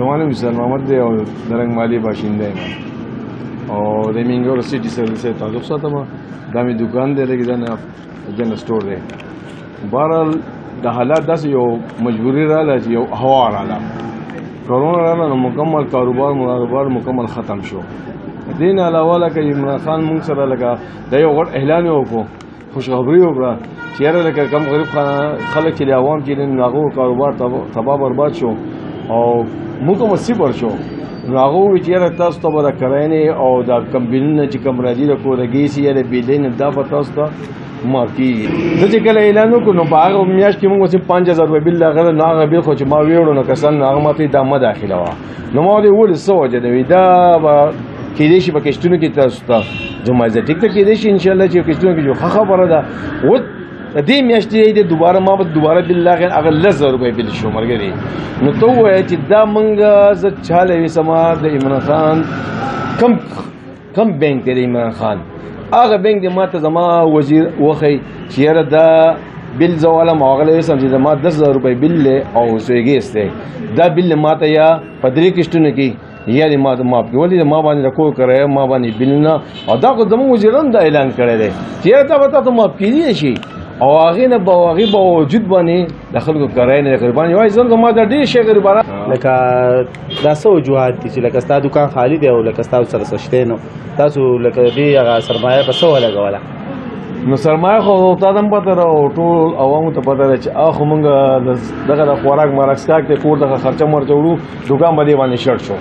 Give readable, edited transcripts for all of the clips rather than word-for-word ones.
زمان حسین محمد دی او درنګ مالی باشنده یم او د مینګور سټي سرویس ته تعلق ساتم. دا مې دکان دی لګی دا جن سٹور دی. بهرحال د حالات داسې یو مجبوری رااله چې یو هوا رااله کرونا رااله نو مکمل کاروبار مکمل ختم شو. دین علاوه لکه عمران خان مونږ سره لکه د یو غټ اعلان وکړو خوشخبری وکړه چې یاره لکه کم غریب خلک چې عوام چې هغو کاروبار تباه برباد شو او موږ هم صفر شو. نو هغه وویل چې یاره تاسو ته به د کرایې او د کمپنیونه چې کوم راځي د کورګۍ سي یا د بجلۍ نه دا به تاسو ته معاف کېږي. زه چې کله اعلان وکړو نو په هغه میاشت کې موږ صرف 5000 روپۍ بل راغلی نو هغه بل خو چې ما ویوړو نو کسان هغه ما ته دا مه داخله وه. نو ما ورته وویل څه وجه ده وي دا به کېدای شي په کښتونو کې تاسو ته جمعه زه ټیک ته کېدای شي انشاءالله چې کښتونو کې جو ښه خبره ده. د دې میاشتې د دوباره ما به دوباره بل راغی هغه 10000 روپۍ بل شو ملګري. نو ته ووایه چې دا موږ زه چاله ویسمه د عمران خان کم بینک دی د عمران خان هغه بینک دی ما ته زما وزیر وښی چې یاره دا بل زه والم او هغه له ویسم چې زما 10000 روپۍ بل دی او سویګیس دی دا بل ما ته یا په 3 کښتونو کې یا دې ما ته معاف کړي ولې ما باندې د کور کرایه ما باندې بلونه او دا خو زموږ وزیران دا اعلان کړی دی چې یاره تا به تاسو معاف کېدی شي او هغې نه به هغې باوجود باندې د خلکو کرایه نه د غریبان یوازې زما دا ډېر شی غریبانان لکه دا څه وجوهات دي چې لکه ستا دکان خالي دی او لکه ستاسو سره څه شته نو تاسو لکه دې هغه سرمایه په څه ولګوله؟ نو سرمایه خو تا ته هم پته ده او ټول عوامو ته پته ده چې خو مونږ دغه د خوراک مرکسکاک دی کور دغه خرچه مرچه وړو دکان به دې باندې شرط شو.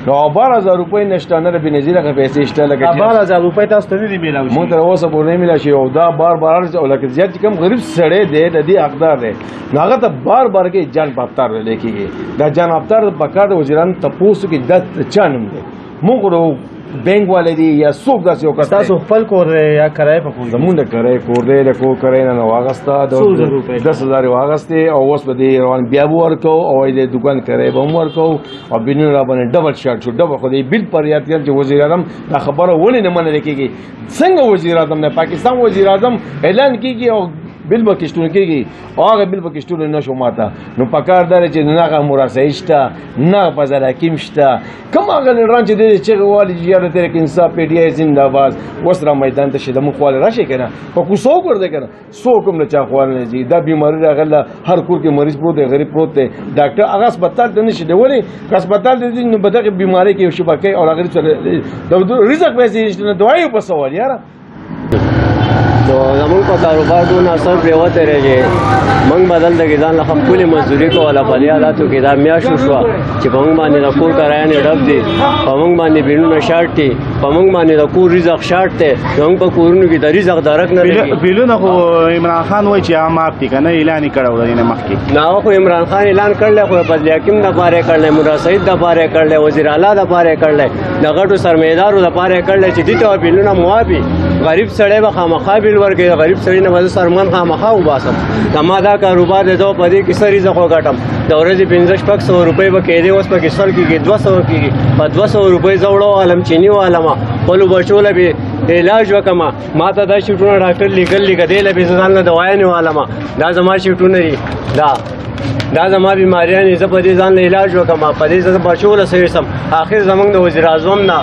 نو 12000 روپۍ نشته نه د بېنظیره که پیسې شته لکه 12000 روپۍ تاسو ته نه دي میلاو شي؟ مونږ تر اوسه پورې نه میلاو شي او دا بار او لکه زیات چې کوم غریب سړی دی د دې حقدار دی نو هغه ته بار کې جان پاپتار ویلی کېږي. دا جان پاپتار پکار د وزیرانو تپوس کې دا چا نوم دی مونږ بینک والے دی یا څوک داسې یو کس دی تاسو خپل کور دی یا کرایه په کور زمونږ د کرایې کور دی د کور کرایې نه واغسته 10000 یې واغستې او اوس به دې روان بیا به ورکوو او د دکان کرایه به هم ورکوو او بلونه را باندې ډبل شارټ شو ډبل خو دې بل پر یاد کړم چې وزیر اعظم دا خبره ولې نه منل کېږي. څنګه وزیر اعظم نه پاکستان وزیر اعظم اعلان کېږي او بل به کښتونه کېږي او هغه بل به کښتونه نه شو ماته نو پکار دا چې نه هغه مراسعي شته نه فضل حکیم شته کوم هغه لیډران چې دی چغې والي چې یاره تحریک انصاف پی ټي آی زنده‌باد اوس را میدان ته شي د موږ خواله راشي که نه په کوڅو ګرځئ که نه څوک هم له چا خواله نه ځي. دا بیماري راغله هر کور کې مریض پروت دی غریب پروت دی ډاکټر هغه هسپتال ته نه شي دی ولې که هسپتال ته ځي نو به دغې بیمارۍ کې یو شي به کوي او هغه د رزق پیسې نشته نه دوایي په سوال یاره زمونږ په کاروبار ټول ناڅاپه پرېوتی رهجې موږ به دلته کې ځان له خپلې مزدوري کوله په دې حالاتو کې دا میاشت وشوه چې په موږ باندې د کور کرایانې ډب دي په موږ باندې بیلونه شارټ دي په موږ باندې د کور رزق شارټ دی زموږ په کورونو کې د رزق درک نه لګي. بیلونه خو عمران خان وایي چې هغه معاف دي که نه اعلان یې کړی و د دې نه مخکې نه هغه خو عمران خان اعلان کړلی خو فضل حکیم دپاره یې کړلی مراد سعید دپاره یې کړلی وزیر اعلی دپاره یې کړلی د غټو سرمایهدارو دپاره یې کړلی چې دې ته بیلونه معاف وي. غریب سړی به خامخا بیل ورکوي د غریب سړي نه به زه سرمن خامخا وباسم زما دا کاروبار دی زه په دې کې څه رزق وګټم د ورځې 500-600 روپۍ به کېدې اوس پکې سل کېږي 200 کېږي په 200 روپۍ زه وړو والم چیني والمه خپلو بچو له بې علاج وکړم ما ته دا شیټونه ډاکټر لیکلي که دې له بې زه ځان له دوایانې والمه دا زما شیټونه دي دا زما بیماریانې زه په دې ځان له علاج وکړم په دې زه بچو له څه ویسم اخر زموږ د وزیر اعظم نه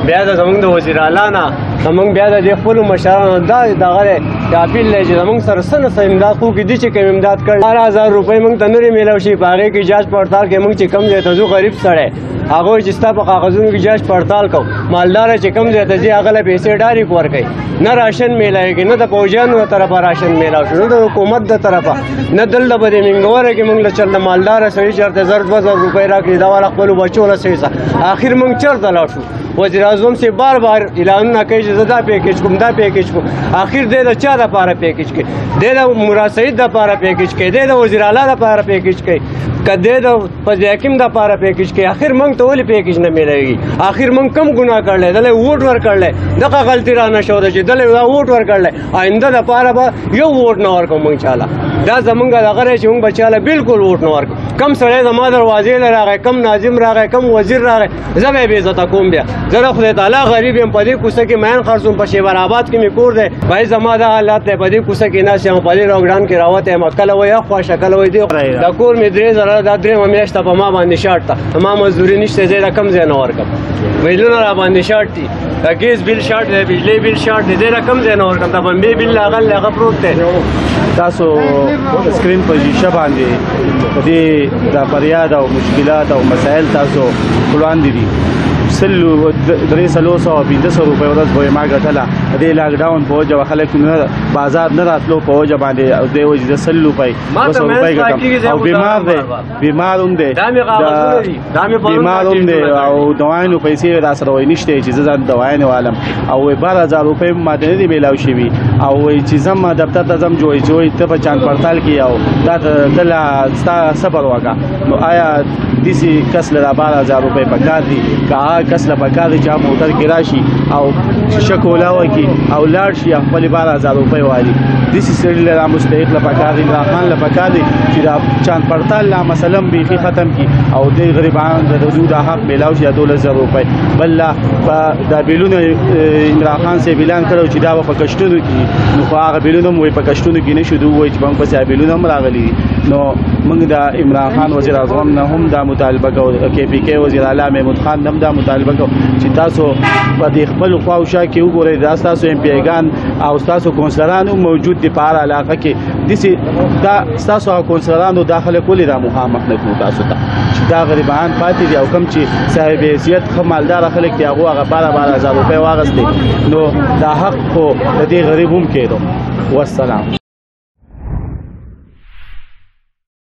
بیا د زموږ د وزیر اعلی نه زموږ بیا د دې خپلو مشرانو دا دغه دی د اپیل دی چې زموږ سره څه نه څه امداد خو کې دي چې کوم امداد کړی 12000 روپۍ موږ ته نورې میلاو شي په هغې کې جاج پړتال کې موږ چې کم ځای ته ځو غریب سړی هغه وایي چې ستا په کاغذونو کې جاج پړتال کوو مالداره چې کم ځای ته ځي هغه له پیسې ډایرېک ورکوي نه راشن میلاوېږي نه د پوجیانو د طرفه راشن میلاو شو نه د حکومت د طرفه نه دلته به د مینګوره کې موږ له چل د مالداره سړي چېرته 1000-2000 روپۍ راکړي دا والا خپلو بچو له څه آخر موږ چېرته لاړ شو. وزیر اعظم سے بار اعلانونه کوي چې زه دا پیکیج کوم دا پیکیج کوم آخر دی د چا دپاره پیکیج کوي دی د مراد سعید دپاره پیکیج کوي دی د وزیر اعلی دپاره پیکیج کوي که دی د فضل حکیم دپاره پیکیج کوي آخر موږ ته ولې پیکیج نه میلېږي آخر موږ کم ګناه کړلی دله ووټ ورکړلی دغه غلطي رانه شوده چې دله دا ووټ ورکړلی آینده دپاره به یو ووټ نه ورکوو موږ چاله دا زمونږ دغه دی چې موږ به چاله بالکل ووټ نه ورکوو کم سړی زما دروازې له راغی کم ناظم راغی کم وزیر راغی زه به یې بېعزته کوم بیا زه د خدای تعالی غریب یم په دې کوڅه کې مین خرڅوم په شیبرآباد کې مې کور دی بھائی زما دا حالات دی په دې کوڅه کې ناست یم په دې لاکډاون کې راوتی یم کله وایي اخوا شه کله وایي دې دا کور مې 3000 دا درېیمه میاشته په ما باندې شارټ ده ما مزدوري نشته زه د کم ځای نه ورکړم بیلونه را باندې شارټ دي د ګیس بیل شارټ دی بجلی بیل شارټ دی زه د کم ځای نه ورکړم د بمبې بیل هغه پروت دی تاسو سکرین په شیشه باندې د فریاد او مشکلات او مسایل تاسو وړاندې دي 350 روپۍ ورځ به ما ګټله د لاک ډاون په وجه خلک بازار نه راتلو په وجه باندې د وجه د 100 روپۍ 200 روپۍ ګټم او بیمار هم دی بیمار هم دی او دواینو پیسې را سره وای نشته چې ځان دواینو عالم او 12000 روپۍ ماده نه دی میلاو شوي او چې زم دفتر ته زم جوړی ته په چان پړتال کې او دا دلا صبر وکا نو آیا دیسی کس له 12000 روپۍ پکار دي کا کس له پکار دي چې موټر کې راشي او شکولا وکي او لاړ شي خپل 12000 روپۍ والی دیسی سړي له مستحق له پکار دي خان له پکار دي چې دا چان پړتال لا مثلا به ختم کی او د غریبانو د حدود حق میلاو شي 12000 روپۍ بل دا بیلونه عمران خان سے اعلان کړو چې دا په کشتونو کې نو هغه بیلونه مو په کشتونو کې نشو دوی وای چې موږ په بیلونه هم راغلي نو موږ د عمران خان وزیر اعظم نه هم دا مطالبه کوو کې پی کې وزیر اعلی محمود خان هم دا مطالبه کوو چې تاسو په خپل خواوشا کې وګورئ دا تاسو ایم پی ګان او تاسو کونسلرانو موجود دي په علاقه کې دسی دا تاسو کونسلرانو داخله کولی را مخامخ نه کوو تاسو ته چې دا غریبان پاتې دي او کم چې صاحب حیثیت خمالدار خلک دی هغه 12000 روپۍ واغستې نو دا حق خو د دې غریب هم کېدو والسلام